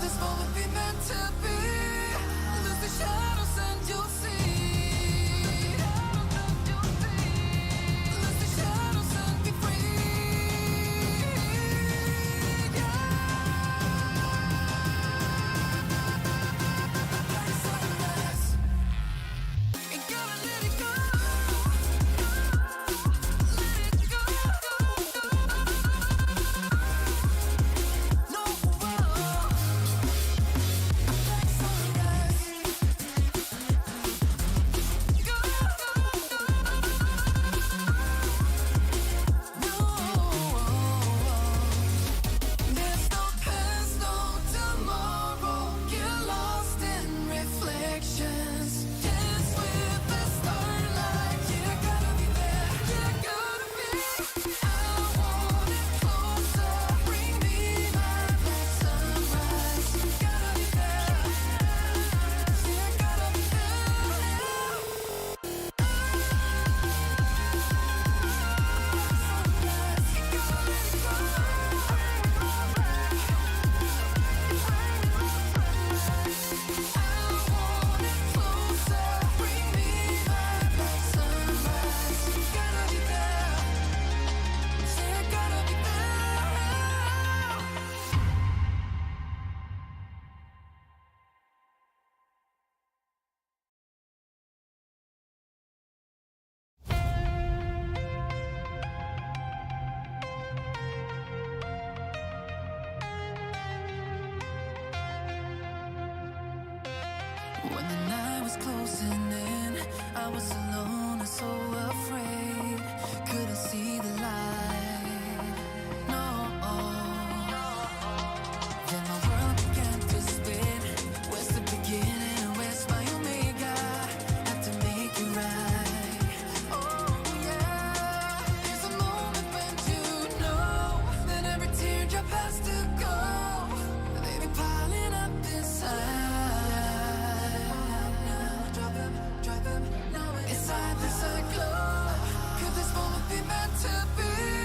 this moment be meant to be? Lose the shadows and you'll see. Lose the shadows and be free. Like sunrise. Ain't gotta let it go. Let it go. No, like sunrise. Go. No, there's no past, no tomorrow. Get lost in reflections. Dance with the starlight. You gotta be there. You gotta be. I want it closer. Bring me light like sunrise. You gotta be there. You gotta be When the night was closing in, I was alone and so afraid. Couldn't see the light. No. Then my world began to spin. Where's the beginning and where's my omega? Had to make it right. Oh yeah. There's a moment when you know that every teardrop has to go. They be piling up inside. Inside this glow. Could this moment be meant to be?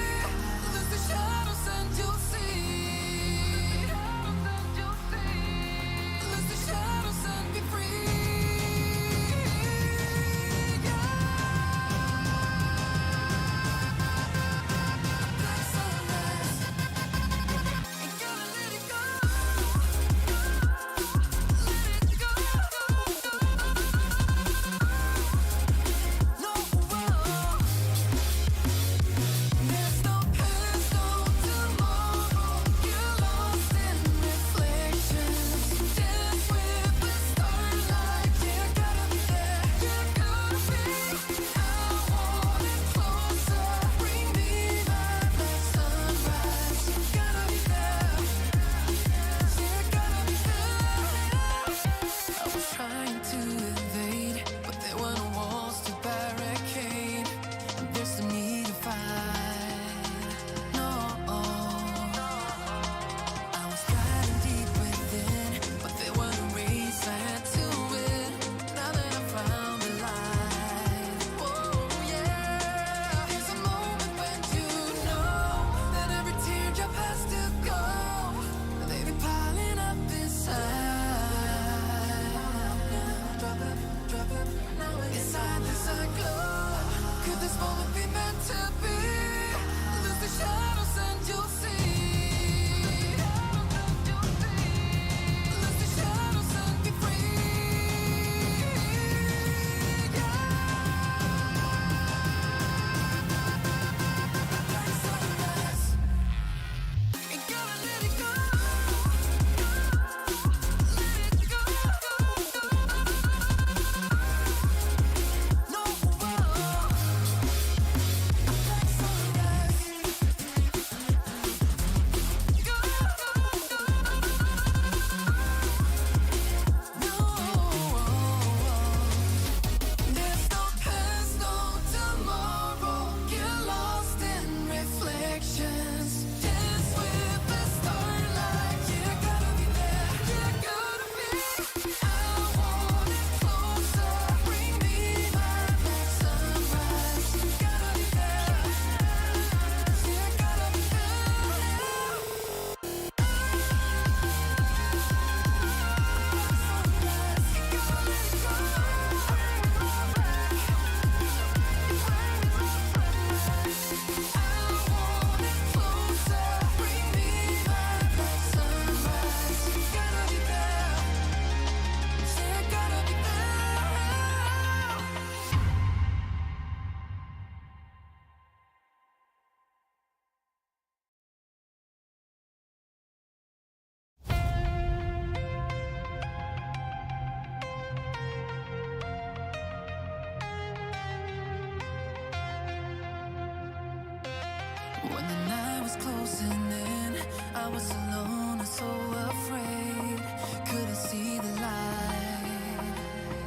was closing in, I was alone and so afraid. Couldn't see the light.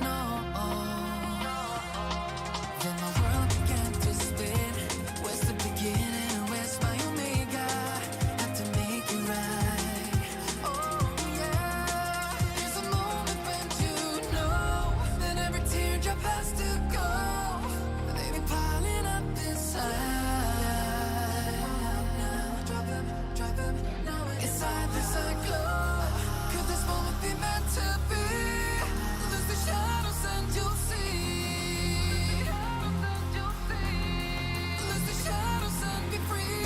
No. Then my world began to spin. Where's the beginning and where's my omega? Had to make it right. Oh yeah. There's a moment when you know that every teardrop has to go. They be piling up inside. Inside this glow. Could this moment be meant to be? Lose the shadows and you'll see. Lose the shadows and be free.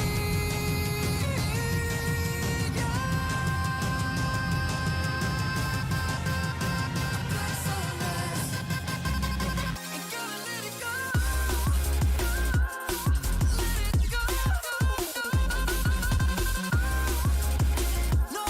Black sunrise. Ain't gonna let it go. Let it go. No,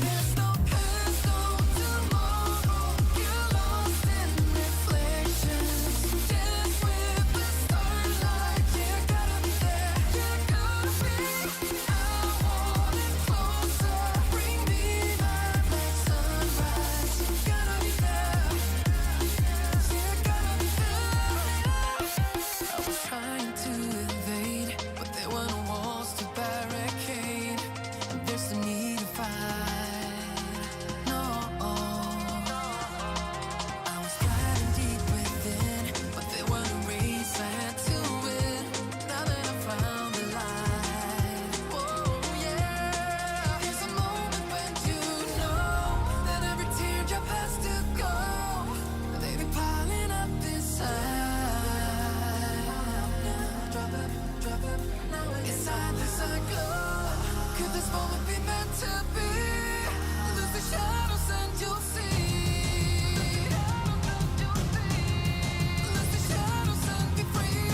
there's no past, no tomorrow. You're lost in reflections. Dance with the starlight. Yeah, gotta be there. Yeah, gotta be. I want it closer. Bring me my black sunrise. Gotta be there. Yeah, gotta be there. I was trying to invade, but there were no walls to barricade. And there's no need to fight. No. I was gliding deep within, but there were no race I had to win. Now that I found the light. Oh yeah. There's a moment when you know that every teardrop has to go. They be piling up inside. Inside this glow. Could this moment be meant to be? Lose the shadows and you'll see. Lose the shadows and be free.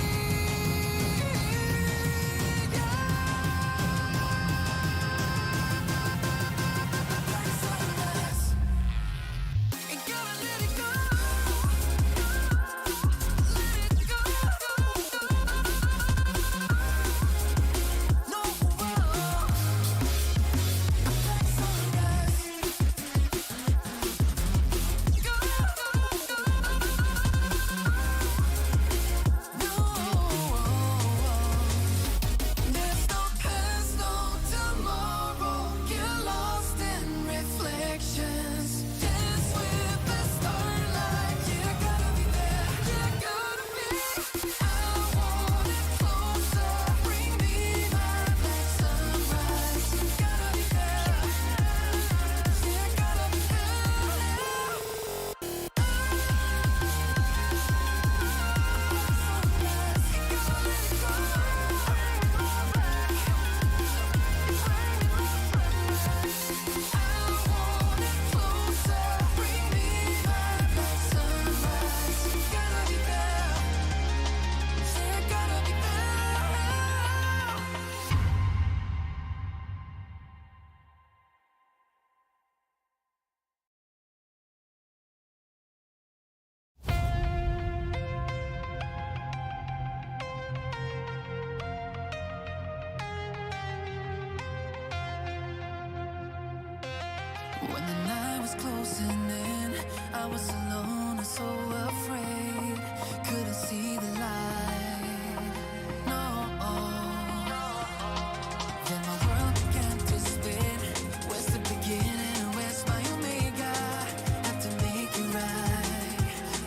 Black sunrise. Ain't gonna let it go. Let it go. No. Black sunrise. Go. No. There's no past, no tomorrow. You're lost in reflections. Dance with the starlight. Yeah, gotta be there. Yeah, gotta be. I want it closer. Bring me my black sunrise. Gotta be there. Yeah, gotta be When the night was closing in, I was alone and so afraid. Couldn't see the light. No. Then my world began to spin. Where's the beginning and where's my omega? Had to make it right.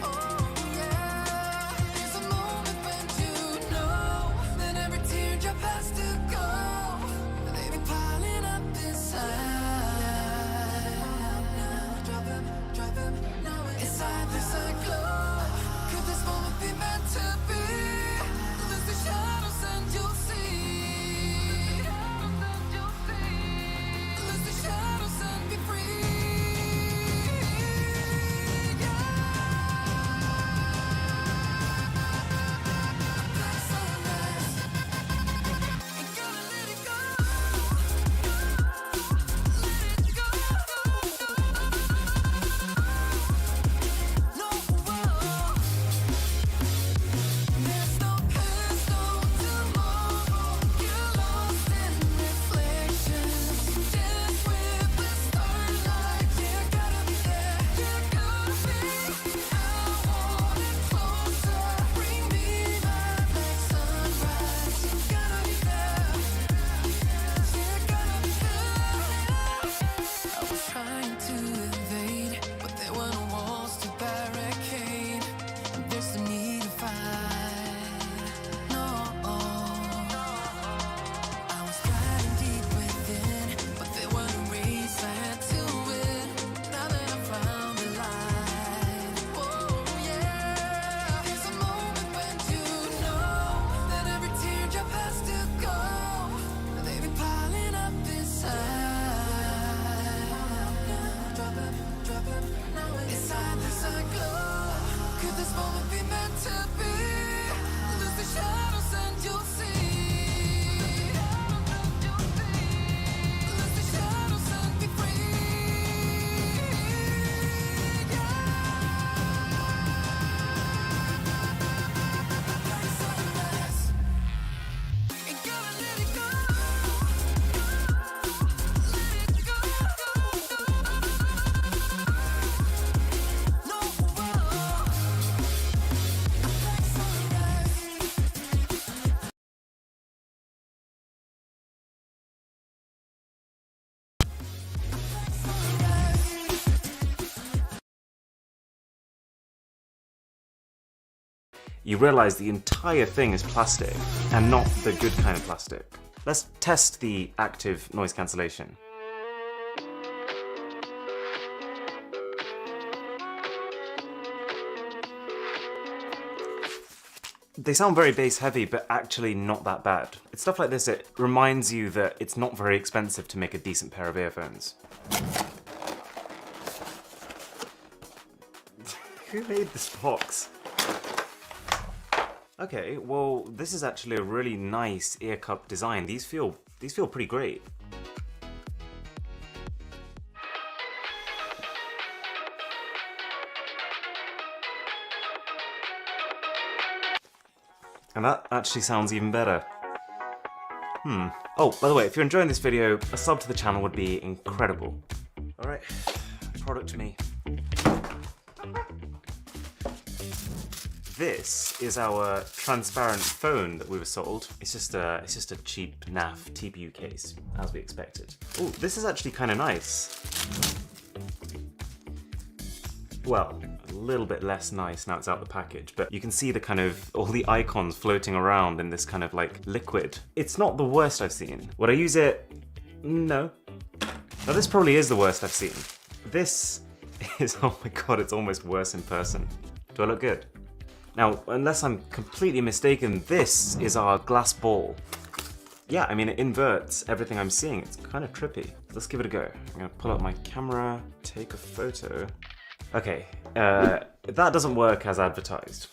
Oh yeah. There's a moment when you know that every teardrop has to go. They be piling up inside. Inside this glow. Could this moment be meant to be? This moment be meant to be. Lose the shadows and you'll see. Lose the shadows and be free. Like sunrise. Ain't gonna let it go. Let it go. No, like sunrise. You realize the entire thing is plastic, and not the good kind of plastic. Let's test the active noise cancellation. They sound very bass heavy, but actually not that bad. It's stuff like this that reminds you that it's not very expensive to make a decent pair of earphones. Who made this box? Okay, well, this is actually a really nice ear cup design. These feel pretty great. And that actually sounds even better. Oh, by the way, if you're enjoying this video, a sub to the channel would be incredible. Alright, product to me. This is our transparent phone that we were sold. It's just a cheap naff TPU case, as we expected. Oh, this is actually kind of nice. Well, a little bit less nice now it's out the package, but you can see the kind of, all the icons floating around in this kind of like liquid. It's not the worst I've seen. Would I use it? No. Now this probably is the worst I've seen. This is, oh my god, it's almost worse in person. Do I look good? Now, unless I'm completely mistaken, this is our glass ball. Yeah, I mean, it inverts everything I'm seeing. It's kind of trippy. Let's give it a go. I'm gonna pull up my camera, take a photo. Okay, that doesn't work as advertised.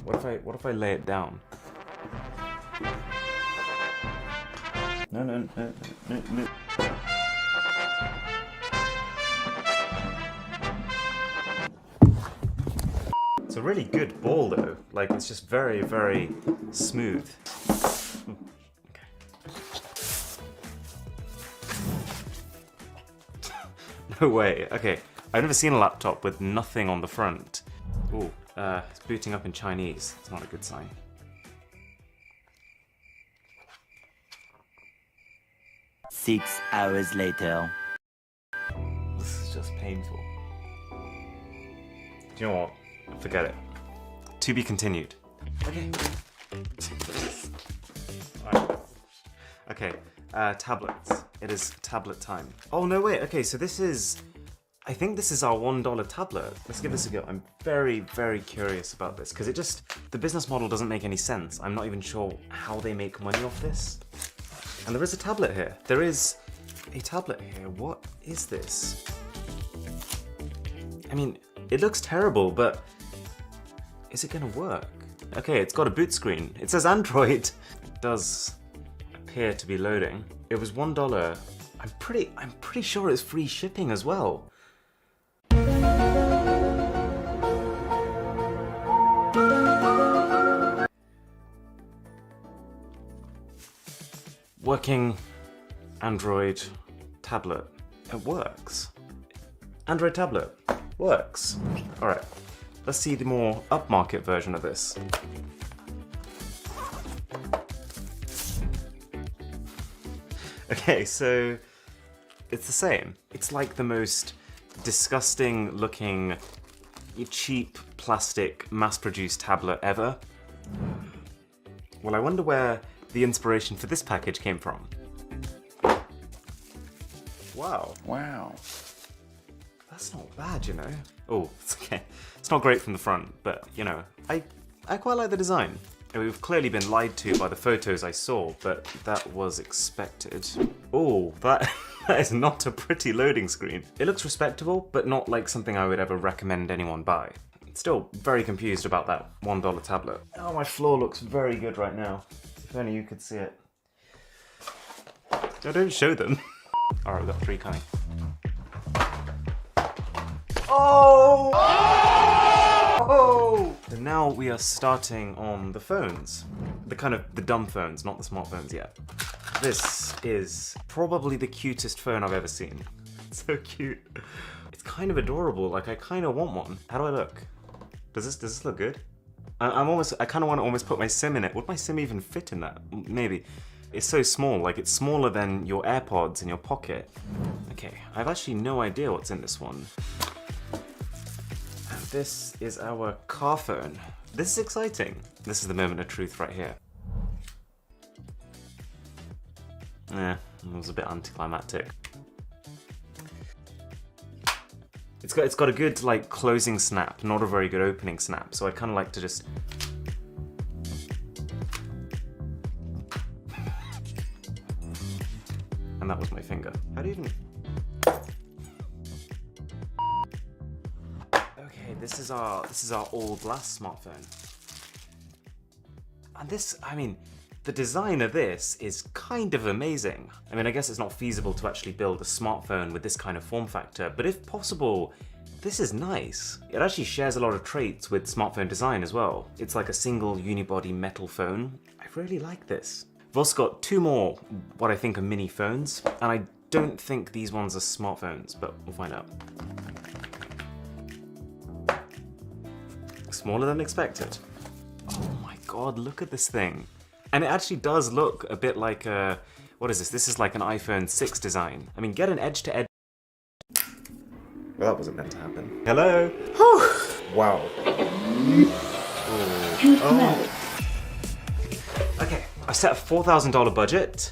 Okay, what if I lay it down? No. It's a really good ball though. Like, it's just very, very smooth. Okay. No way. Okay. I've never seen a laptop with nothing on the front. Ooh, it's booting up in Chinese. It's not a good sign. Six hours later. This is just painful. Do you know what? Forget it. To be continued. Okay. Alright. Okay, tablets. It is tablet time. Oh no, wait, okay, so this is... I think this is our $1 tablet. Let's give this a go. I'm very, very curious about this, because the business model doesn't make any sense. I'm not even sure how they make money off this. And there is a tablet here. There is a tablet here. What is this? I mean, it looks terrible, but is it gonna work? Okay, it's got a boot screen. It says Android. It does appear to be loading. It was $1. I'm pretty sure it's free shipping as well. Working Android tablet. It works. Android tablet works. Alright, let's see the more upmarket version of this. Okay, so it's the same. It's like the most disgusting looking cheap plastic mass-produced tablet ever. Well, I wonder where the inspiration for this package came from. Wow. Wow. That's not bad, you know. Oh, it's okay. It's not great from the front, but, you know, I quite like the design. We've clearly been lied to by the photos I saw, but that was expected. Oh, that is not a pretty loading screen. It looks respectable, but not like something I would ever recommend anyone buy. Still very confused about that $1 tablet. Oh, my floor looks very good right now. If only you could see it. I don't show them. All right, we've got 3 coming. Oh! Oh! So now we are starting on the phones. The dumb phones, not the smartphones yet. This is probably the cutest phone I've ever seen. It's so cute. It's kind of adorable, like I kind of want one. How do I look? Does this look good? I kind of want to almost put my SIM in it. Would my SIM even fit in that? Maybe. It's so small, like it's smaller than your AirPods in your pocket. Okay, I have actually no idea what's in this one. And this is our car phone. This is exciting. This is the moment of truth right here. Yeah, it was a bit anticlimactic. It's got a good like closing snap, not a very good opening snap, so I kind of like to just... And that was my finger. How do you even... Okay, this is our old last smartphone. And this, I mean, the design of this is kind of amazing. I mean, I guess it's not feasible to actually build a smartphone with this kind of form factor, but if possible, this is nice. It actually shares a lot of traits with smartphone design as well. It's like a single unibody metal phone. I really like this. I've also got 2 more, what I think are mini phones, and I don't think these ones are smartphones, but we'll find out. Smaller than expected. Oh my god, look at this thing. And it actually does look a bit like a... What is this? This is like an iPhone 6 design. I mean, get an edge-to-edge... Well, that wasn't meant to happen. Hello? Wow. Oh. Okay, I set a $4,000 budget.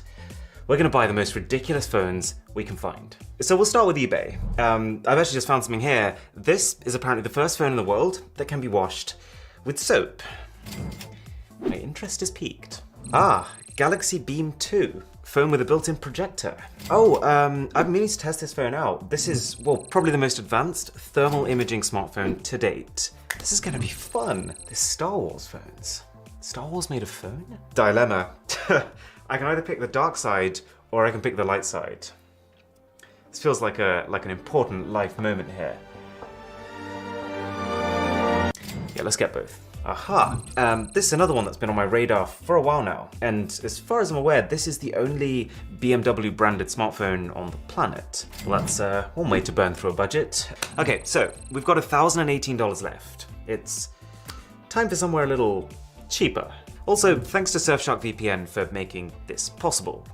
We're gonna buy the most ridiculous phones we can find. So we'll start with eBay. I've actually just found something here. This is apparently the first phone in the world that can be washed with soap. My interest is piqued. Ah, Galaxy Beam 2. Phone with a built-in projector. Oh, I've been meaning to test this phone out. This is, well, probably the most advanced thermal imaging smartphone to date. This is gonna be fun. This Star Wars phones. Star Wars made a phone? Dilemma. I can either pick the dark side or I can pick the light side. This feels like an important life moment here. Yeah, let's get both. Aha! This is another one that's been on my radar for a while now, and as far as I'm aware, this is the only BMW branded smartphone on the planet. Well, that's one way to burn through a budget. Okay, so we've got $1,018 left. It's time for somewhere a little cheaper. Also, thanks to Surfshark VPN for making this possible.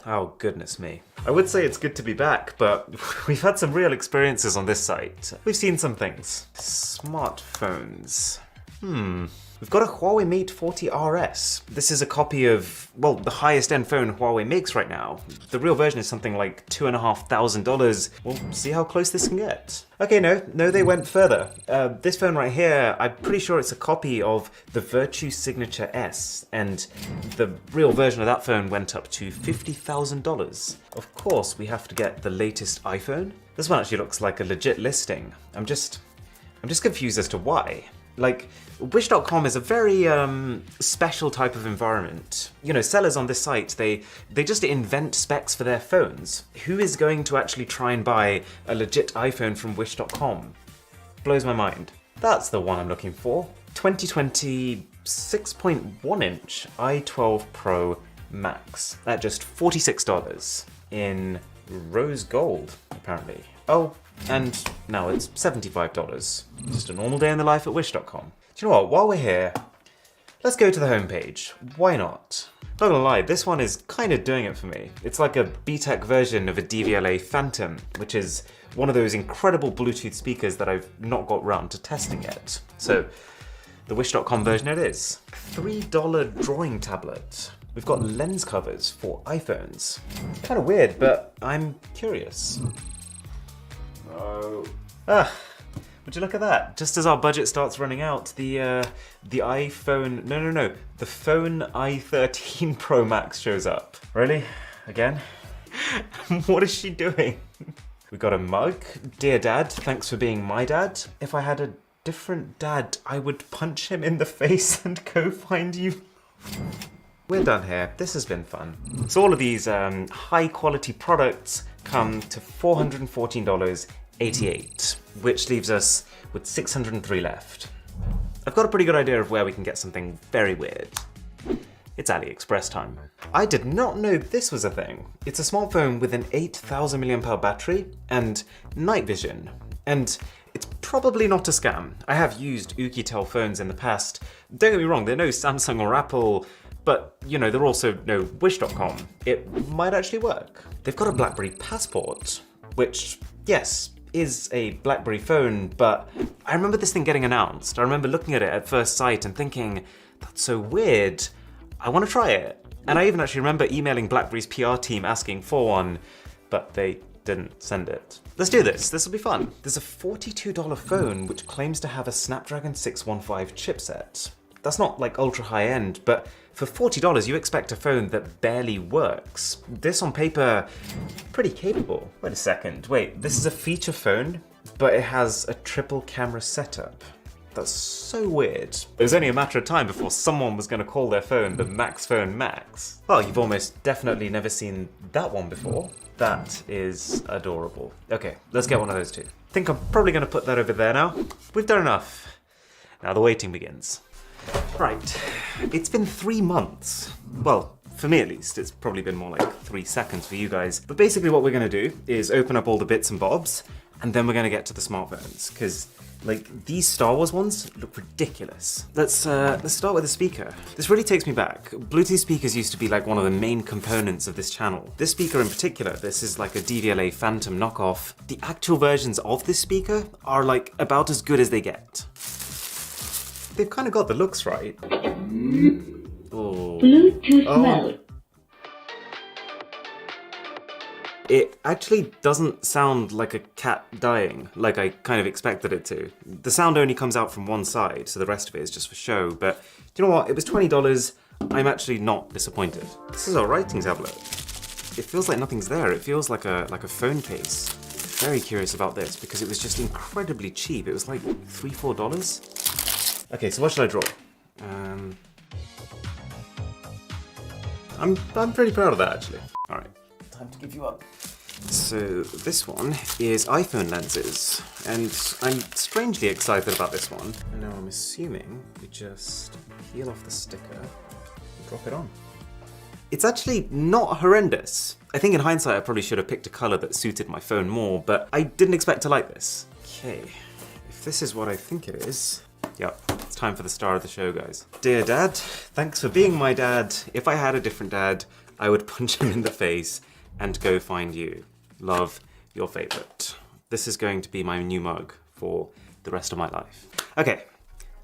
Oh, goodness me. I would say it's good to be back, but we've had some real experiences on this site. We've seen some things. Smartphones. We've got a Huawei Mate 40 RS. This is a copy of, well, the highest end phone Huawei makes right now. The real version is something like $2,500. We'll see how close this can get. Okay, no, they went further. This phone right here, I'm pretty sure it's a copy of the Virtue Signature S, and the real version of that phone went up to $50,000. Of course, we have to get the latest iPhone. This one actually looks like a legit listing. I'm just confused as to why. Like, Wish.com is a very special type of environment. You know, sellers on this site, they just invent specs for their phones. Who is going to actually try and buy a legit iPhone from Wish.com? Blows my mind. That's the one I'm looking for. 2020 6.1 inch i12 Pro Max at just $46 in rose gold, apparently. Oh, and now it's $75. Just a normal day in the life at Wish.com. Do you know what? While we're here, let's go to the homepage. Why not? Not gonna lie, this one is kind of doing it for me. It's like a BTEC version of a DVLA Phantom, which is one of those incredible Bluetooth speakers that I've not got round to testing yet. So, the Wish.com version it is. $3 drawing tablet. We've got lens covers for iPhones. Kind of weird, but I'm curious. Oh. Would you look at that? Just as our budget starts running out, the iPhone, no, the phone i13 Pro Max shows up. Really? Again? What is she doing? We got a mug. Dear Dad, thanks for being my dad. If I had a different dad, I would punch him in the face and go find you. We're done here. This has been fun. So all of these high quality products come to $414.88, which leaves us with 603 left. I've got a pretty good idea of where we can get something very weird. It's AliExpress time. I did not know this was a thing. It's a smartphone with an 8,000 mAh battery and night vision. And it's probably not a scam. I have used Oukitel phones in the past. Don't get me wrong, they're no Samsung or Apple, but you know, they're also no Wish.com. It might actually work. They've got a BlackBerry Passport, which, yes, is a BlackBerry phone, but I remember this thing getting announced. I remember looking at it at first sight and thinking, that's so weird. I want to try it. And I even actually remember emailing BlackBerry's PR team asking for one, but they didn't send it. Let's do this. This will be fun. There's a $42 phone which claims to have a Snapdragon 615 chipset. That's not like ultra high end, but for $40 you expect a phone that barely works. This on paper, pretty capable. Wait a second, wait, this is a feature phone, but it has a triple camera setup. That's so weird. It was only a matter of time before someone was going to call their phone the Max Phone Max. Well, you've almost definitely never seen that one before. That is adorable. Okay, let's get one of those two. I think I'm probably going to put that over there now. We've done enough. Now the waiting begins. Right, it's been 3 months. Well, for me at least, it's probably been more like 3 seconds for you guys. But basically what we're gonna do is open up all the bits and bobs, and then we're gonna get to the smartphones, because like these Star Wars ones look ridiculous. Let's start with the speaker. This really takes me back. Bluetooth speakers used to be like one of the main components of this channel. This speaker in particular, this is like a DVLA Phantom knockoff. The actual versions of this speaker are like about as good as they get. They've kind of got the looks right. Oh. Bluetooth mode. It actually doesn't sound like a cat dying, like I kind of expected it to. The sound only comes out from one side, so the rest of it is just for show, but do you know what? It was $20. I'm actually not disappointed. This is our writing tablet. It feels like nothing's there. It feels like a phone case. Very curious about this because it was just incredibly cheap. It was like $3, $4. Okay, so what should I draw? I'm pretty proud of that actually. All right, time to give you up. So this one is iPhone lenses, and I'm strangely excited about this one. And now I'm assuming we just peel off the sticker and drop it on. It's actually not horrendous. I think in hindsight I probably should have picked a color that suited my phone more, but I didn't expect to like this. Okay, if this is what I think it is, yep, it's time for the star of the show, guys. Dear Dad, thanks for being my dad. If I had a different dad, I would punch him in the face and go find you. Love, your favorite. This is going to be my new mug for the rest of my life. Okay,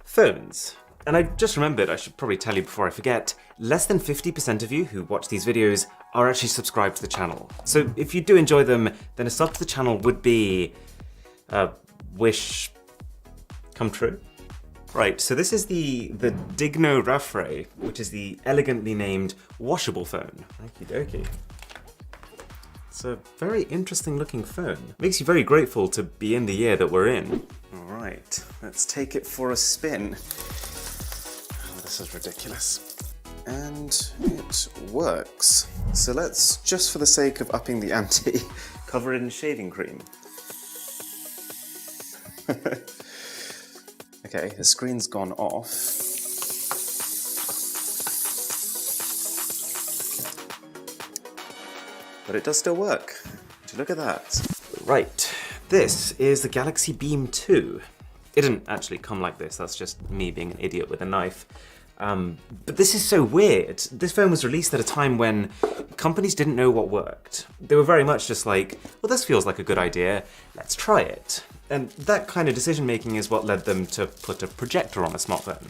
phones. And I just remembered, I should probably tell you before I forget, less than 50% of you who watch these videos are actually subscribed to the channel. So if you do enjoy them, then a sub to the channel would be a wish come true. Right, so this is the Digno Raffray, which is the elegantly named washable phone. Okie dokie. It's a very interesting looking phone. Makes you very grateful to be in the year that we're in. All right, let's take it for a spin. Oh, this is ridiculous. And it works. So let's, just for the sake of upping the ante, cover it in shaving cream. Okay, the screen's gone off. But it does still work. Would you look at that? Right, this is the Galaxy Beam 2. It didn't actually come like this, that's just me being an idiot with a knife. But this is so weird. This phone was released at a time when companies didn't know what worked. They were very much just like, well, this feels like a good idea, let's try it. And that kind of decision making is what led them to put a projector on a smartphone.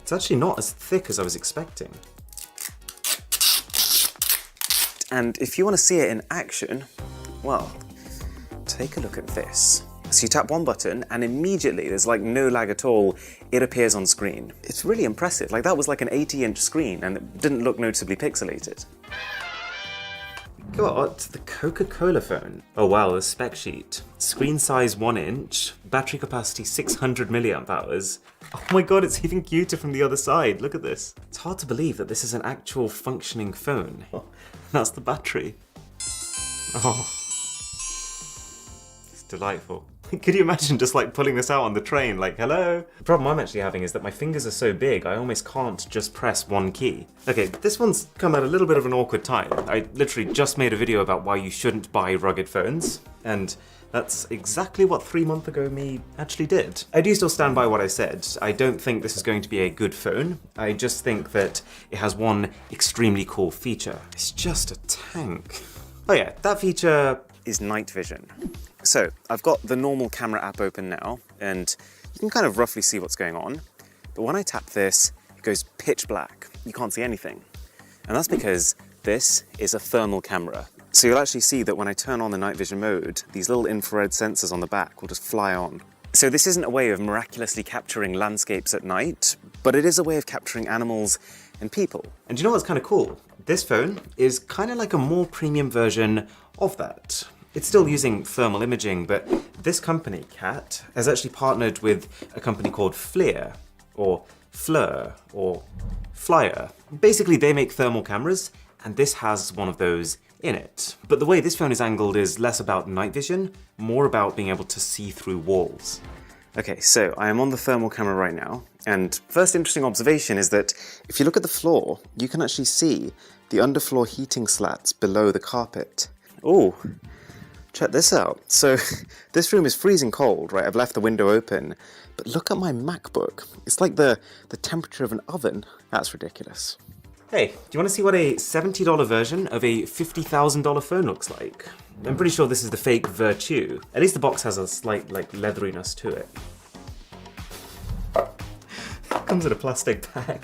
It's actually not as thick as I was expecting. And if you want to see it in action, well, take a look at this. So you tap one button and immediately, there's like no lag at all, it appears on screen. It's really impressive. Like that was like an 80-inch screen and it didn't look noticeably pixelated. got the Coca-Cola phone. Oh wow, the spec sheet. Screen size 1 inch, battery capacity 600 milliamp hours. Oh my god, it's even cuter from the other side. Look at this. It's hard to believe that this is an actual functioning phone. That's the battery. Oh, it's delightful. Could you imagine just like pulling this out on the train, like, hello? The problem I'm actually having is that my fingers are so big, I almost can't just press one key. Okay, this one's come at a little bit of an awkward time. I literally just made a video about why you shouldn't buy rugged phones, and that's exactly what 3 months ago me actually did. I do still stand by what I said. I don't think this is going to be a good phone. I just think that it has one extremely cool feature. It's just a tank. Oh yeah, that feature is night vision. So I've got the normal camera app open now, and you can kind of roughly see what's going on. But when I tap this, it goes pitch black. You can't see anything. And that's because this is a thermal camera. So you'll actually see that when I turn on the night vision mode, these little infrared sensors on the back will just fly on. So this isn't a way of miraculously capturing landscapes at night, but it is a way of capturing animals and people. And do you know what's kind of cool? This phone is kind of like a more premium version of that. It's still using thermal imaging, but this company, Cat, has actually partnered with a company called FLIR, or FLIR, or Flyer. Basically, they make thermal cameras, and this has one of those in it. But the way this phone is angled is less about night vision, more about being able to see through walls. Okay, so I am on the thermal camera right now, and first interesting observation is that if you look at the floor, you can actually see the underfloor heating slats below the carpet. Oh, check this out. So this room is freezing cold, right? I've left the window open, but look at my MacBook. It's like the temperature of an oven. That's ridiculous. Hey, do you want to see what a $70 version of a $50,000 phone looks like? I'm pretty sure this is the fake Virtue. At least the box has a slight, like, leatheriness to it. It comes in a plastic bag.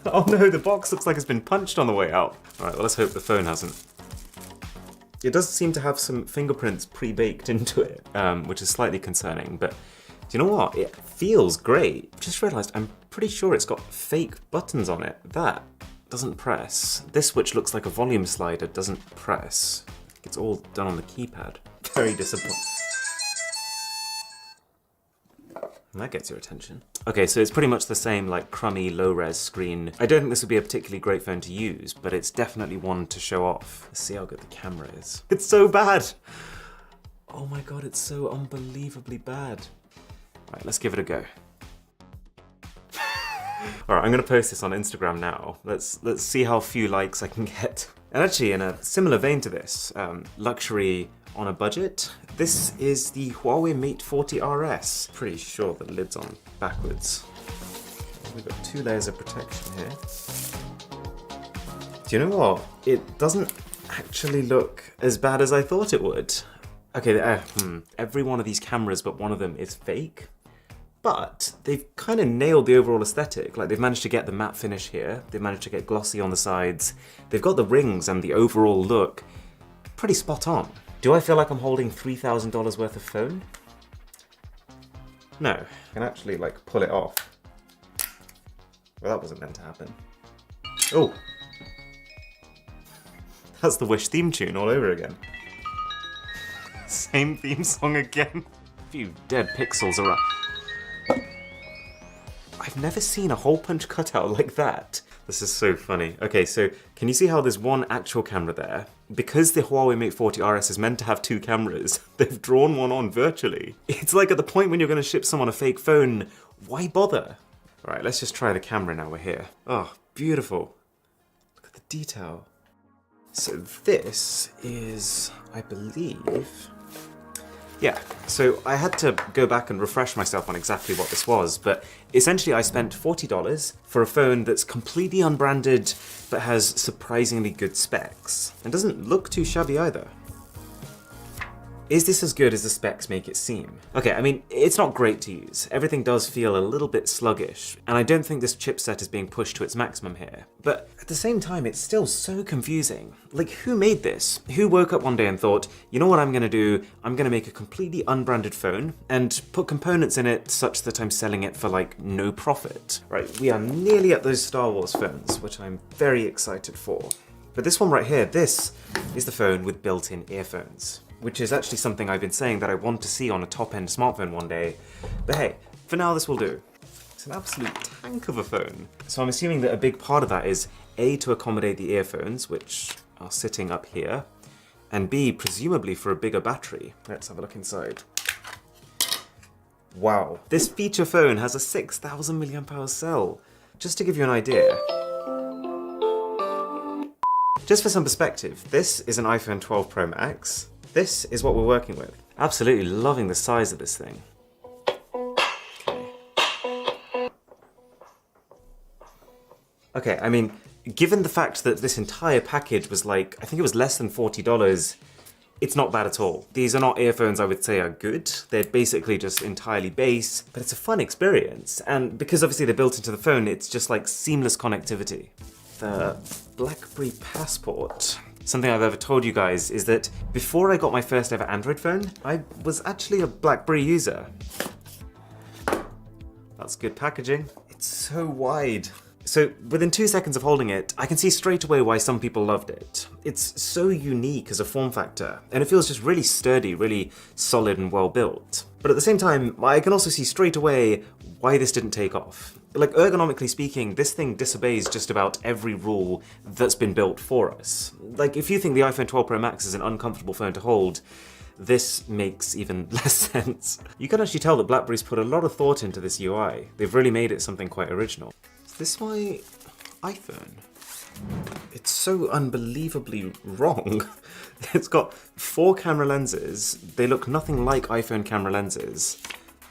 Oh no, the box looks like it's been punched on the way out. Alright, well let's hope the phone hasn't. It does seem to have some fingerprints pre-baked into it, which is slightly concerning, but do you know what? It feels great. Just realised I'm pretty sure it's got fake buttons on it. That doesn't press. This, which looks like a volume slider, doesn't press. It's all done on the keypad. Very disappointing. That gets your attention. Okay, so it's pretty much the same, like, crummy, low-res screen. I don't think this would be a particularly great phone to use, but it's definitely one to show off. Let's see how good the camera is. It's so bad! Oh my god, it's so unbelievably bad. Right, let's give it a go. Alright, I'm gonna post this on Instagram now. Let's see how few likes I can get. And actually, in a similar vein to this, luxury on a budget, this is the Huawei Mate 40 RS. Pretty sure the lid's on backwards. We've got 2 layers of protection here. Do you know what? It doesn't actually look as bad as I thought it would. Okay, every one of these cameras but one of them is fake. But they've kind of nailed the overall aesthetic. Like, they've managed to get the matte finish here. They've managed to get glossy on the sides. They've got the rings and the overall look pretty spot on. Do I feel like I'm holding $3,000 worth of phone? No. I can actually, like, pull it off. Well, that wasn't meant to happen. Oh! That's the Wish theme tune all over again. Same theme song again. A few dead pixels around. I've never seen a hole punch cutout like that. This is so funny. Okay, so can you see how there's one actual camera there? Because the Huawei Mate 40 RS is meant to have 2 cameras, they've drawn one on virtually. It's like at the point when you're going to ship someone a fake phone, why bother? All right, let's just try the camera now we're here. Oh, beautiful. Look at the detail. So this is, I believe... Yeah, so I had to go back and refresh myself on exactly what this was, but essentially I spent $40 for a phone that's completely unbranded but has surprisingly good specs. And doesn't look too shabby either. Is this as good as the specs make it seem? Okay, I mean, it's not great to use. Everything does feel a little bit sluggish, and I don't think this chipset is being pushed to its maximum here. But at the same time, it's still so confusing. Like, who made this? Who woke up one day and thought, you know what I'm gonna do? I'm gonna make a completely unbranded phone and put components in it such that I'm selling it for, like, no profit. Right, we are nearly at those Star Wars phones, which I'm very excited for. But this one right here, this is the phone with built-in earphones, which is actually something I've been saying that I want to see on a top-end smartphone one day. But hey, for now this will do. It's an absolute tank of a phone. So I'm assuming that a big part of that is A, to accommodate the earphones, which are sitting up here, and B, presumably for a bigger battery. Let's have a look inside. Wow. This feature phone has a 6,000 mAh cell. Just to give you an idea. Just for some perspective, this is an iPhone 12 Pro Max. This is what we're working with. Absolutely loving the size of this thing. Okay, I mean, given the fact that this entire package was like, I think it was less than $40, it's not bad at all. These are not earphones I would say are good. They're basically just entirely bass, but it's a fun experience. And because obviously they're built into the phone, it's just like seamless connectivity. The BlackBerry Passport. Something I've ever told you guys is that before I got my first ever Android phone, I was actually a BlackBerry user. That's good packaging. It's so wide. So within 2 seconds of holding it, I can see straight away why some people loved it. It's so unique as a form factor, and it feels just really sturdy, really solid and well built. But at the same time, I can also see straight away why this didn't take off. Like, ergonomically speaking, this thing disobeys just about every rule that's been built for us. Like, if you think the iPhone 12 Pro Max is an uncomfortable phone to hold, this makes even less sense. You can actually tell that BlackBerry's put a lot of thought into this UI. They've really made it something quite original. Is this my iPhone? It's so unbelievably wrong. It's got 4 camera lenses. They look nothing like iPhone camera lenses.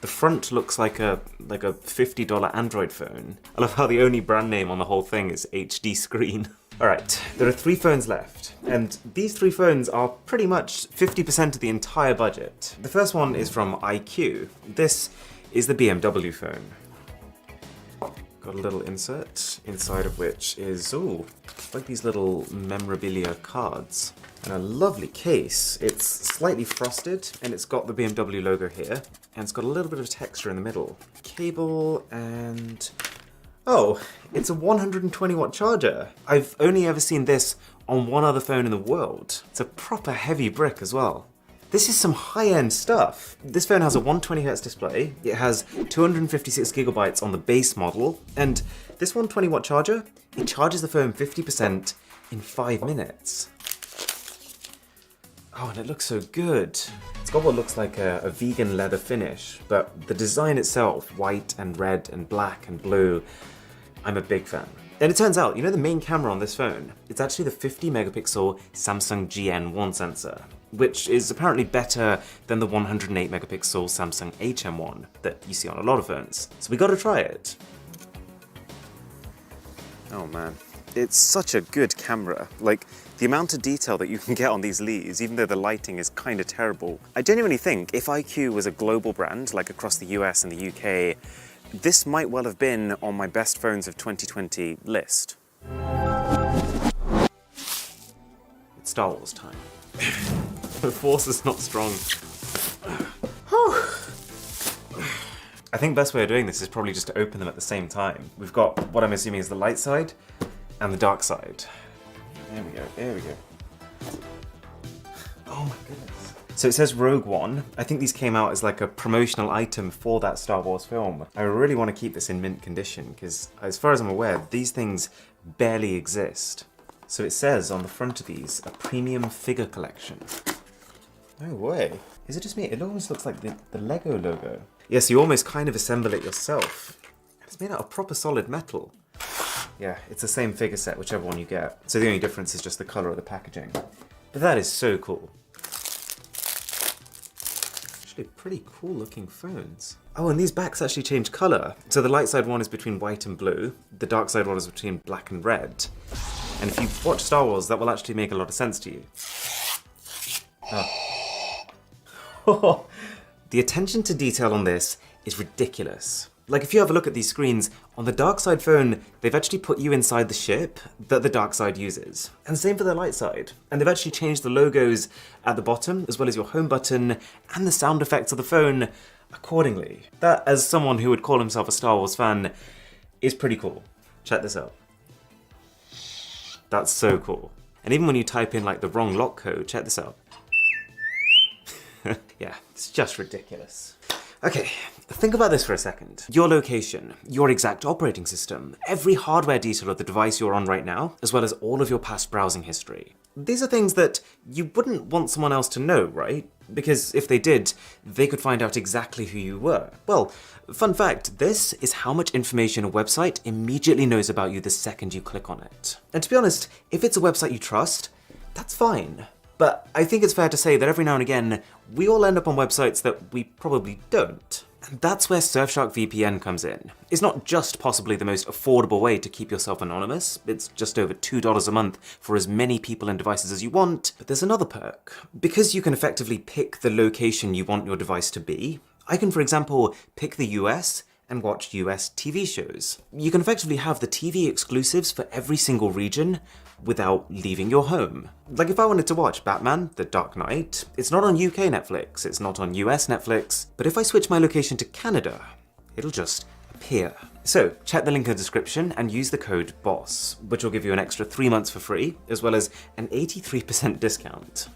The front looks like a $50 Android phone. I love how the only brand name on the whole thing is HD screen. Alright, there are 3 phones left, and these 3 phones are pretty much 50% of the entire budget. The first one is from iQOO. This is the BMW phone. Got a little insert, inside of which is, ooh, like these little memorabilia cards. And a lovely case. It's slightly frosted, and it's got the BMW logo here, and it's got a little bit of texture in the middle. Cable, and oh, it's a 120 watt charger. I've only ever seen this on one other phone in the world. It's a proper heavy brick as well. This is some high-end stuff. This phone has a 120Hz display, it has 256 gigabytes on the base model, and this 120 watt charger, it charges the phone 50% in 5 minutes. Oh, and it looks so good. It's got what looks like a vegan leather finish, but the design itself, white and red and black and blue, I'm a big fan. And it turns out, you know the main camera on this phone? It's actually the 50 megapixel Samsung GN1 sensor, which is apparently better than the 108 megapixel Samsung HM1 that you see on a lot of phones. So we gotta try it. Oh man, it's such a good camera. Like, the amount of detail that you can get on these leaves, even though the lighting is kind of terrible. I genuinely think if iQOO was a global brand, like across the US and the UK, this might well have been on my best phones of 2020 list. It's Star Wars time. The force is not strong. I think the best way of doing this is probably just to open them at the same time. We've got what I'm assuming is the light side and the dark side. There we go, there we go. Oh my goodness. So it says Rogue One. I think these came out as like a promotional item for that Star Wars film. I really want to keep this in mint condition because as far as I'm aware, these things barely exist. So it says on the front of these, a premium figure collection. No way. Is it just me? It almost looks like the Lego logo. Yes, you almost kind of assemble it yourself. It's made out of proper solid metal. Yeah, it's the same figure set, whichever one you get. So the only difference is just the color of the packaging. But that is so cool. Actually, pretty cool looking phones. Oh, and these backs actually change color. So the light side one is between white and blue. The dark side one is between black and red. And if you've watched Star Wars, that will actually make a lot of sense to you. Oh. The attention to detail on this is ridiculous. Like, if you have a look at these screens, on the dark side phone, they've actually put you inside the ship that the dark side uses. And same for the light side. And they've actually changed the logos at the bottom, as well as your home button, and the sound effects of the phone accordingly. That, as someone who would call himself a Star Wars fan, is pretty cool. Check this out. That's so cool. And even when you type in like the wrong lock code, check this out. Yeah, it's just ridiculous. Okay, think about this for a second. Your location, your exact operating system, every hardware detail of the device you're on right now, as well as all of your past browsing history. These are things that you wouldn't want someone else to know, right? Because if they did, they could find out exactly who you were. Well, fun fact, this is how much information a website immediately knows about you the second you click on it. And to be honest, if it's a website you trust, that's fine. But I think it's fair to say that every now and again, we all end up on websites that we probably don't. And that's where Surfshark VPN comes in. It's not just possibly the most affordable way to keep yourself anonymous, it's just over $2 a month for as many people and devices as you want, but there's another perk. Because you can effectively pick the location you want your device to be, I can, for example, pick the US and watch US TV shows. You can effectively have the TV exclusives for every single region without leaving your home. Like if I wanted to watch Batman: The Dark Knight, it's not on UK Netflix, it's not on US Netflix, but if I switch my location to Canada, it'll just appear. So check the link in the description and use the code BOSS, which will give you an extra 3 months for free, as well as an 83% discount.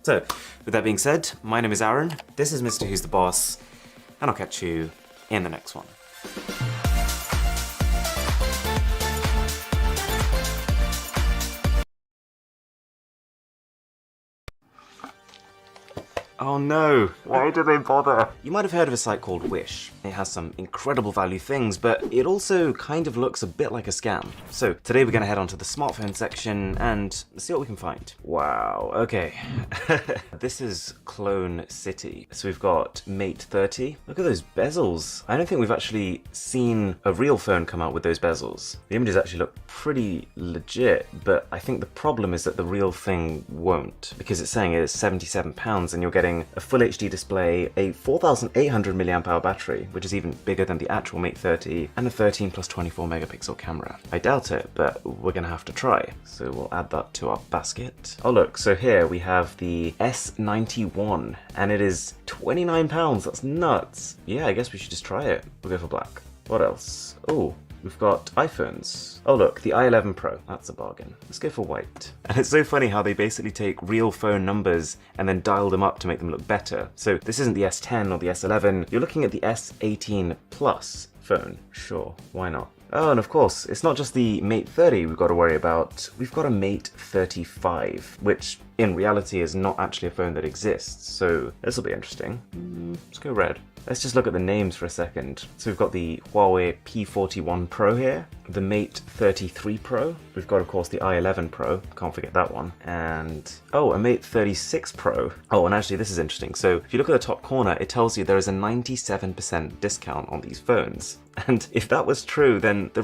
So, with that being said, my name is Aaron, this is Mr. Who's the Boss, and I'll catch you in the next one. Oh no, why did they bother? You might have heard of a site called Wish. It has some incredible value things, but it also kind of looks a bit like a scam. So today we're gonna head onto the smartphone section and see what we can find. Wow, okay. This is Clone City. So we've got Mate 30. Look at those bezels. I don't think we've actually seen a real phone come out with those bezels. The images actually look pretty legit, but I think the problem is that the real thing won't, because it's saying it's £77 and you're getting a full HD display, a 4800 mAh battery, which is even bigger than the actual Mate 30, and a 13 plus 24 megapixel camera. I doubt it, but we're gonna have to try. So we'll add that to our basket. Oh look, so here we have the S91, and it is £29, that's nuts. Yeah, I guess we should just try it. We'll go for black. What else? Oh, we've got iPhones. Oh look, the i11 Pro, that's a bargain. Let's go for white. And it's so funny how they basically take real phone numbers and then dial them up to make them look better. So this isn't the S10 or the S11, you're looking at the S18 Plus phone. Sure, why not? Oh, and of course, it's not just the Mate 30 we've got to worry about. We've got a Mate 35, which in reality is not actually a phone that exists, so this will be interesting. Let's go red. Let's just look at the names for a second. So we've got the Huawei P41 Pro here, the Mate 33 Pro. We've got, of course, the i11 Pro. Can't forget that one. And, oh, a Mate 36 Pro. Oh, and actually, this is interesting. So if you look at the top corner, it tells you there is a 97% discount on these phones. And if that was true, then the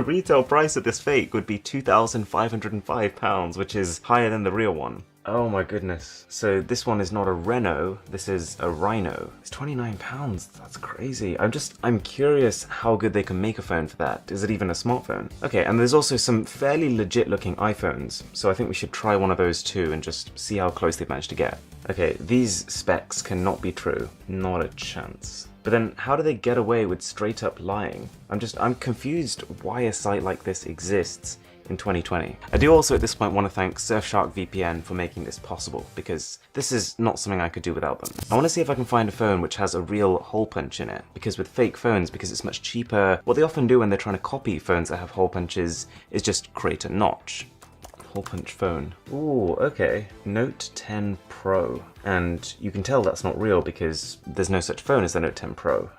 retail price of this fake would be £2,505, which is higher than the real one. Oh my goodness. So this one is not a Reno, this is a Rhino. It's £29, that's crazy. I'm curious how good they can make a phone for that. Is it even a smartphone? Okay, and there's also some fairly legit looking iPhones, so I think we should try one of those too and just see how close they've managed to get. Okay, these specs cannot be true. Not a chance. But then how do they get away with straight up lying? I'm confused why a site like this exists in 2020. I do also at this point want to thank Surfshark VPN for making this possible, because this is not something I could do without them. I want to see if I can find a phone which has a real hole punch in it, because with fake phones, because it's much cheaper, what they often do when they're trying to copy phones that have hole punches is just create a notch. Hole punch phone. Ooh, okay. Note 10 Pro. And you can tell that's not real because there's no such phone as the Note 10 Pro.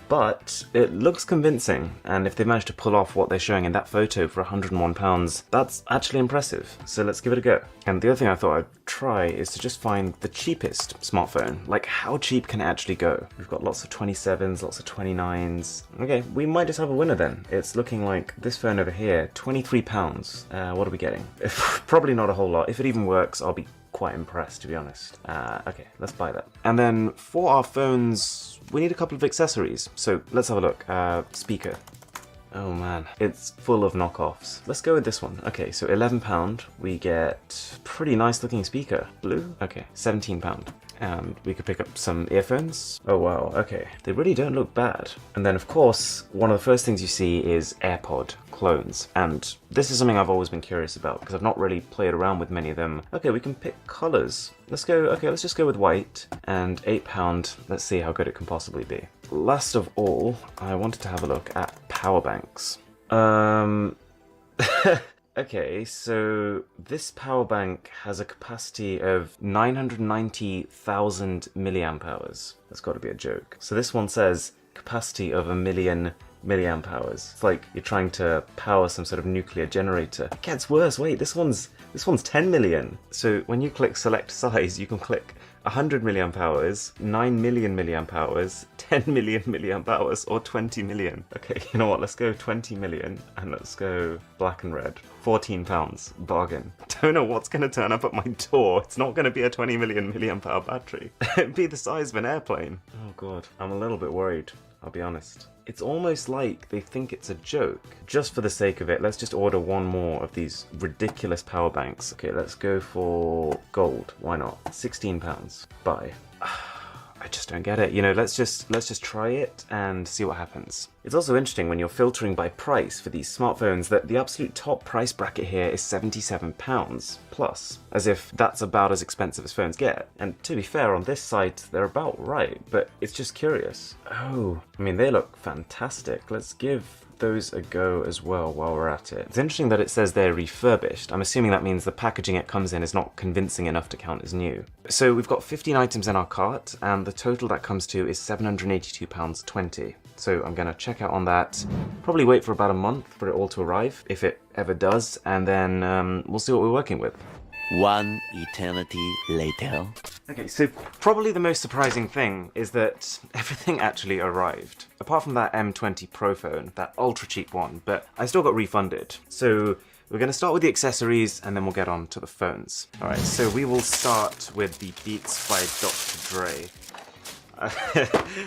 But it looks convincing, and if they managed to pull off what they're showing in that photo for £101, that's actually impressive. So let's give it a go. And the other thing I thought I'd try is to just find the cheapest smartphone. Like, how cheap can it actually go? We've got lots of 27s, lots of 29s. Okay, we might just have a winner then. It's looking like this phone over here, £23. What are we getting? Probably not a whole lot. If it even works, I'll be quite impressed, to be honest. Okay, let's buy that. And then for our phones, we need a couple of accessories. So let's have a look. Speaker. Oh man, it's full of knockoffs. Let's go with this one. Okay, so £11, we get pretty nice looking speaker. Blue? Okay, £17. And we could pick up some earphones. Oh wow, okay. They really don't look bad. And then of course, one of the first things you see is AirPod clones. And this is something I've always been curious about because I've not really played around with many of them. Okay, we can pick colors. Let's just go with white and £8. Let's see how good it can possibly be. Last of all, I wanted to have a look at power banks. Okay, so this power bank has a capacity of 990,000 milliamp hours. That's got to be a joke. So this one says capacity of 1,000,000 milliamp hours. It's like you're trying to power some sort of nuclear generator. It gets worse. Wait, this one's 10 million. So when you click select size, you can click 100 milliamp hours, 9 million milliamp hours, 10 million milliamp hours, or 20 million. Okay, you know what? Let's go 20 million and let's go black and red. £14, bargain. Don't know what's going to turn up at my door. It's not going to be a 20 million milliamp hour battery. It'd be the size of an airplane. Oh god, I'm a little bit worried, I'll be honest. It's almost like they think it's a joke. Just for the sake of it, let's just order one more of these ridiculous power banks. Okay, let's go for gold. Why not? £16. Buy. I just don't get it. You know, let's just try it and see what happens. It's also interesting when you're filtering by price for these smartphones that the absolute top price bracket here is £77 plus, as if that's about as expensive as phones get. And to be fair, on this site, they're about right, but it's just curious. Oh, I mean, they look fantastic. Let's give those a go as well while we're at it. It's interesting that it says they're refurbished. I'm assuming that means the packaging it comes in is not convincing enough to count as new. So we've got 15 items in our cart, and the total that comes to is £782.20. So I'm gonna check out on that, probably wait for about a month for it all to arrive, if it ever does, and then we'll see what we're working with. One eternity later. Okay, so probably the most surprising thing is that everything actually arrived. Apart from that M20 Pro phone, that ultra cheap one, but I still got refunded. So we're going to start with the accessories and then we'll get on to the phones. Alright, so we will start with the Beats by Dr. Dre.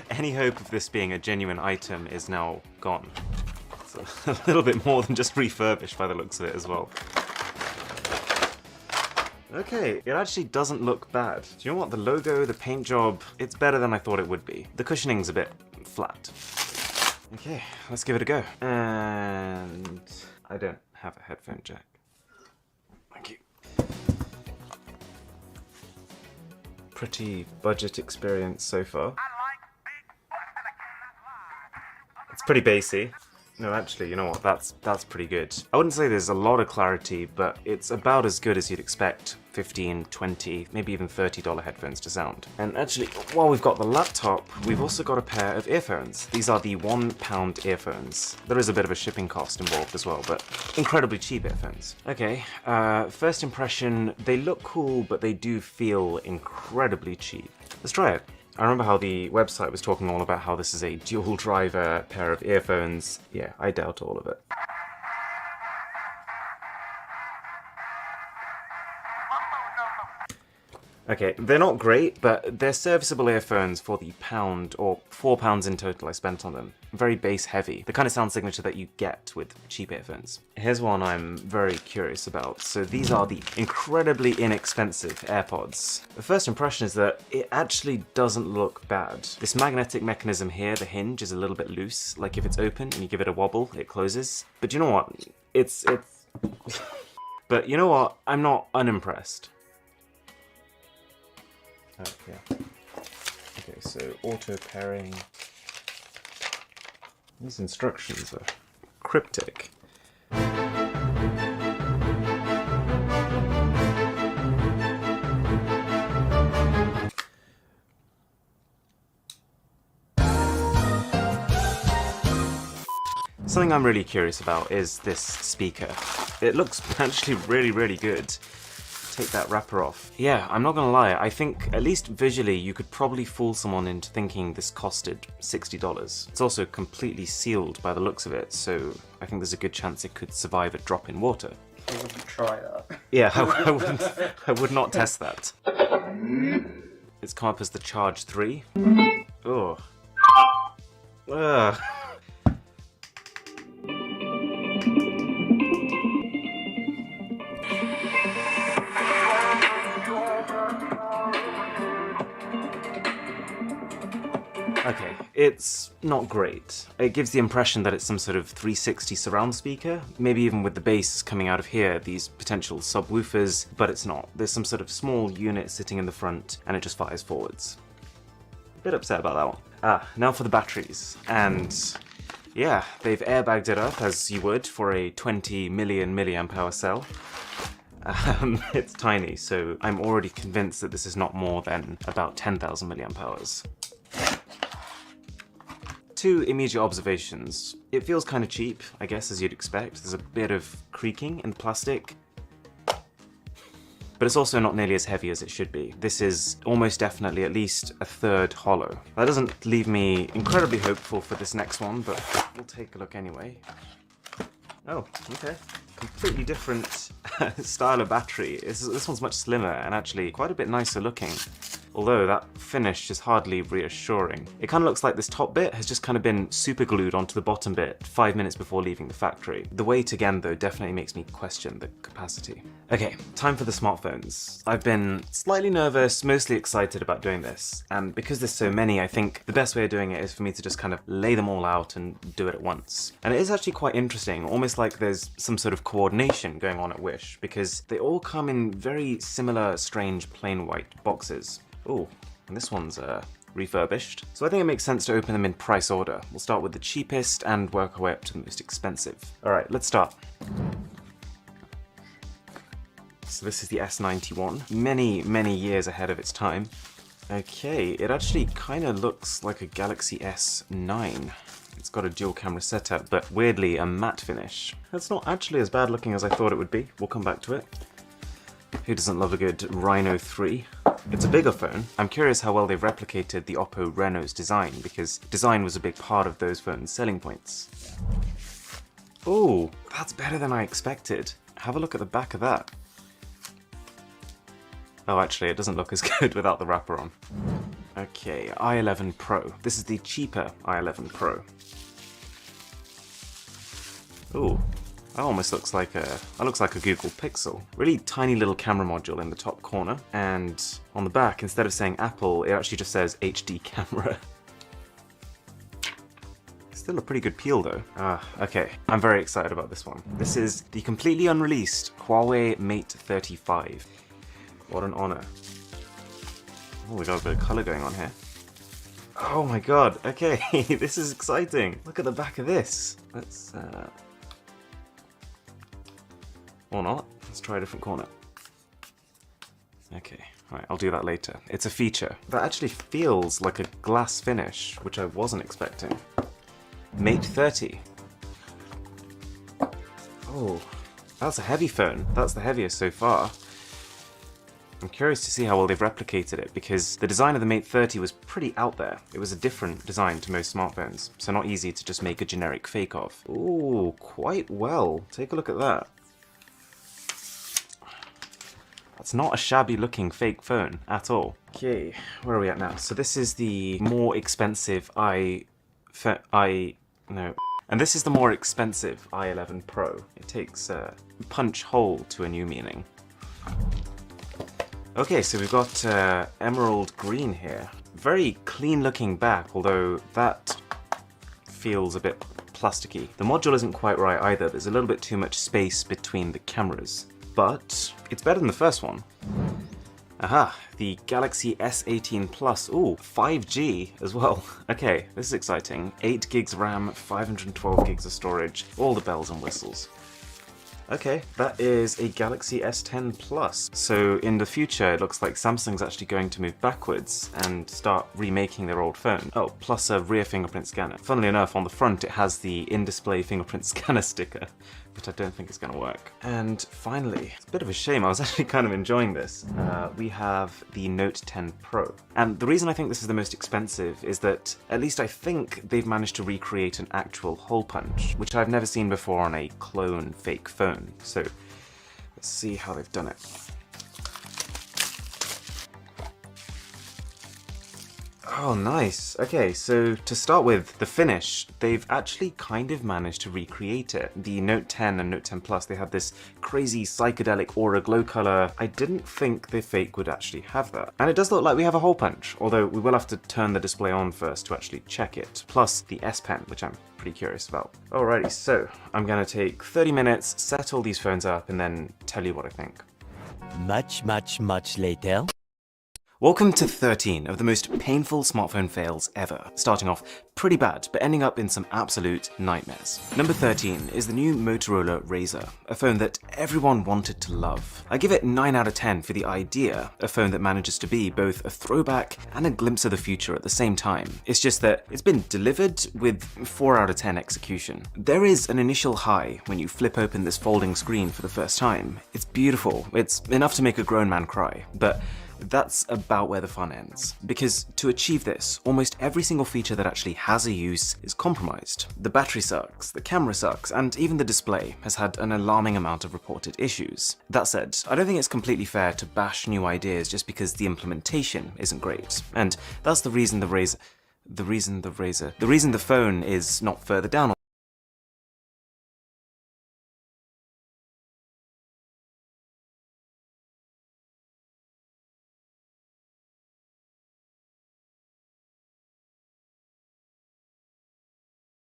Any hope of this being a genuine item is now gone. It's a little bit more than just refurbished by the looks of it as well. Okay, it actually doesn't look bad. Do you know what? The logo, the paint job, it's better than I thought it would be. The cushioning's a bit flat. Okay, let's give it a go. And I don't have a headphone jack. Thank you. Pretty budget experience so far. It's pretty bassy. No, actually, you know what? That's pretty good. I wouldn't say there's a lot of clarity, but it's about as good as you'd expect $15, $20, maybe even $30 headphones to sound. And actually, while we've got the laptop, we've also got a pair of earphones. These are the £1 earphones. There is a bit of a shipping cost involved as well, but incredibly cheap earphones. Okay, first impression, they look cool, but they do feel incredibly cheap. Let's try it. I remember how the website was talking all about how this is a dual driver pair of earphones. Yeah, I doubt all of it. Okay, they're not great, but they're serviceable earphones for the £1 or £4 in total I spent on them. Very bass heavy, the kind of sound signature that you get with cheap earphones. Here's one I'm very curious about. So these are the incredibly inexpensive AirPods. The first impression is that it actually doesn't look bad. This magnetic mechanism here, the hinge, is a little bit loose. Like if it's open and you give it a wobble, it closes. But you know what? It's... But you know what? I'm not unimpressed. Yeah. Okay, so auto pairing. These instructions are cryptic. Something I'm really curious about is this speaker. It looks actually really good. Take that wrapper off. Yeah, I'm not gonna lie, I think, at least visually, you could probably fool someone into thinking this costed $60. It's also completely sealed by the looks of it, so I think there's a good chance it could survive a drop in water. I wouldn't try that. Yeah, I would not test that. It's come up as the Charge 3. Oh. Ugh. Okay, it's not great. It gives the impression that it's some sort of 360 surround speaker, maybe even with the bass coming out of here, these potential subwoofers, but it's not. There's some sort of small unit sitting in the front, and it just fires forwards. Bit upset about that one. Now for the batteries, and yeah, they've airbagged it up as you would for a 20 million milliamp hour cell. It's tiny, so I'm already convinced that this is not more than about 10,000 milliamp hours. Two immediate observations. It feels kind of cheap, I guess, as you'd expect. There's a bit of creaking in the plastic, but it's also not nearly as heavy as it should be. This is almost definitely at least a third hollow. That doesn't leave me incredibly hopeful for this next one, but we'll take a look anyway. Oh, okay. Completely different style of battery. This one's much slimmer and actually quite a bit nicer looking. Although that finish is hardly reassuring. It kind of looks like this top bit has just kind of been super glued onto the bottom bit 5 minutes before leaving the factory. The weight again though definitely makes me question the capacity. Okay, time for the smartphones. I've been slightly nervous, mostly excited about doing this, and because there's so many, I think the best way of doing it is for me to just kind of lay them all out and do it at once. And it is actually quite interesting, almost like there's some sort of coordination going on at Wish, because they all come in very similar, strange, plain white boxes. Oh, and this one's refurbished. So I think it makes sense to open them in price order. We'll start with the cheapest and work our way up to the most expensive. Alright, let's start. So this is the S91. Many, many years ahead of its time. Okay, it actually kind of looks like a Galaxy S9. It's got a dual camera setup, but weirdly a matte finish. That's not actually as bad looking as I thought it would be. We'll come back to it. Who doesn't love a good Rhino 3? It's a bigger phone. I'm curious how well they've replicated the Oppo Reno's design, because design was a big part of those phones' selling points. Ooh, that's better than I expected. Have a look at the back of that. Oh, actually, it doesn't look as good without the wrapper on. Okay, i11 Pro. This is the cheaper i11 Pro. Ooh. That almost looks like a Google Pixel. Really tiny little camera module in the top corner, and on the back, instead of saying Apple, it actually just says HD camera. Still a pretty good peel though. Okay, I'm very excited about this one. This is the completely unreleased Huawei Mate 35. What an honor. Oh, we got a bit of color going on here. Oh my god, okay, this is exciting. Look at the back of this. Let's, or not. Let's try a different corner. Okay, alright, I'll do that later. It's a feature. That actually feels like a glass finish, which I wasn't expecting. Mate 30. Oh, that's a heavy phone. That's the heaviest so far. I'm curious to see how well they've replicated it, because the design of the Mate 30 was pretty out there. It was a different design to most smartphones, so not easy to just make a generic fake of. Ooh, quite well. Take a look at that. That's not a shabby looking fake phone at all. Okay, where are we at now? So this is the more expensive And this is the more expensive i11 Pro. It takes a punch hole to a new meaning. Okay, so we've got emerald green here. Very clean looking back, although that feels a bit plasticky. The module isn't quite right either. There's a little bit too much space between the cameras. But it's better than the first one. Aha, the Galaxy S18 Plus. Ooh, 5G as well. Okay, this is exciting. 8 gigs RAM, 512 gigs of storage, all the bells and whistles. Okay, that is a Galaxy S10 Plus. So in the future, it looks like Samsung's actually going to move backwards and start remaking their old phone. Oh, plus a rear fingerprint scanner. Funnily enough, on the front it has the in-display fingerprint scanner sticker, but I don't think it's going to work. And finally, it's a bit of a shame, I was actually kind of enjoying this. We have the Note 10 Pro. And the reason I think this is the most expensive is that, at least I think, they've managed to recreate an actual hole punch, which I've never seen before on a clone fake phone. So let's see how they've done it. Oh, nice. Okay, so to start with, the finish, they've actually kind of managed to recreate it. The Note 10 and Note 10 Plus, they had this crazy psychedelic aura glow color. I didn't think the Fake would actually have that. And it does look like we have a hole punch, although we will have to turn the display on first to actually check it. Plus the S Pen, which I'm pretty curious about. Alrighty, so I'm gonna take 30 minutes, set all these phones up, and then tell you what I think. Much later. Welcome to 13 of the most painful smartphone fails ever, starting off pretty bad, but ending up in some absolute nightmares. Number 13 is the new Motorola Razr, a phone that everyone wanted to love. I give it 9 out of 10 for the idea, a phone that manages to be both a throwback and a glimpse of the future at the same time. It's just that it's been delivered with 4 out of 10 execution. There is an initial high when you flip open this folding screen for the first time. It's beautiful, it's enough to make a grown man cry, but that's about where the fun ends. Because to achieve this, almost every single feature that actually has a use is compromised. The battery sucks, the camera sucks, and even the display has had an alarming amount of reported issues. That said, I don't think it's completely fair to bash new ideas just because the implementation isn't great. And that's the reason the phone is not further down